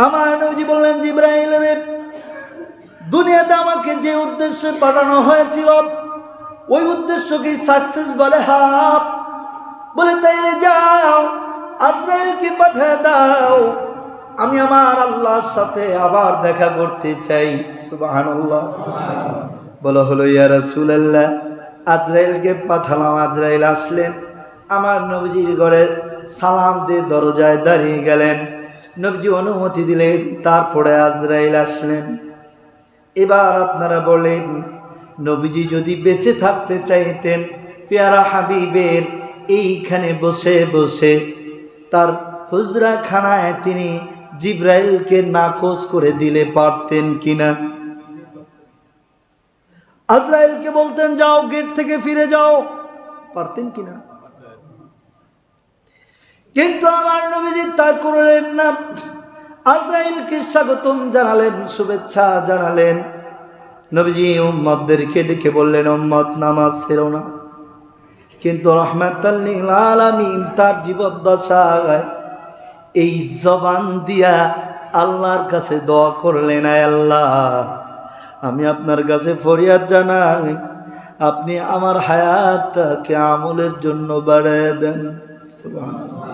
আমার নবীজি বললেন, জিবরাইল রে, দুনিয়াতে আমাকে যে উদ্দেশ্যে পাঠানো হয়েছিল ওই উদ্দেশ্য কি সাকসেস? বলে হ্যাঁ। বলে তাইলে যাও, আজরাইলকে পাঠিয়ে দাও, আমি আমার আল্লাহর সাথে আবার দেখা করতে চাই। সুবহানাল্লাহ। বলা হলো, ইয়া রাসূলুল্লাহ। আজরাইলকে পাঠালাম, আজরাইল আসলেন, আমার নবীজির ঘরে সালাম দিয়ে দরজায় দাঁড়িয়ে গেলেন। নবীজি অনুমতি দিলেন, তারপরে আজরাইল আসলেন। এবার আপনারা বলেন, নবীজি যদি বেঁচে থাকতে চাইতেন, পেয়ারা হাবিবের এইখানে বসে বসে তার হুজরা খানায় তিনি জিবরাইলকে নাকচ করে দিলে পারতেন কিনা? আজরাইলকে বলতেন, যাও, গেট থেকে ফিরে যাও, পারতেন কিনা? কিন্তু আমার নবীজি তা করলেন না। আজরাইলকে স্বাগতম জানালেন, শুভেচ্ছা জানালেন। নবীজি উম্মতদেরকে ডেকে বললেন, উম্মত, নামাজ ছেড়ো না। কিন্তু রাহমাতাল লিল আলামিন তার জীবদ্দশায় এই জবান দিয়া আল্লাহর কাছে দোয়া করলেন, আয় আল্লাহ, আমি আপনার কাছে ফরিয়াদ জানাই, আপনি আমার হায়াতটাকে আমলের জন্য বাড়ায় দেন। সুবহানাল্লাহ।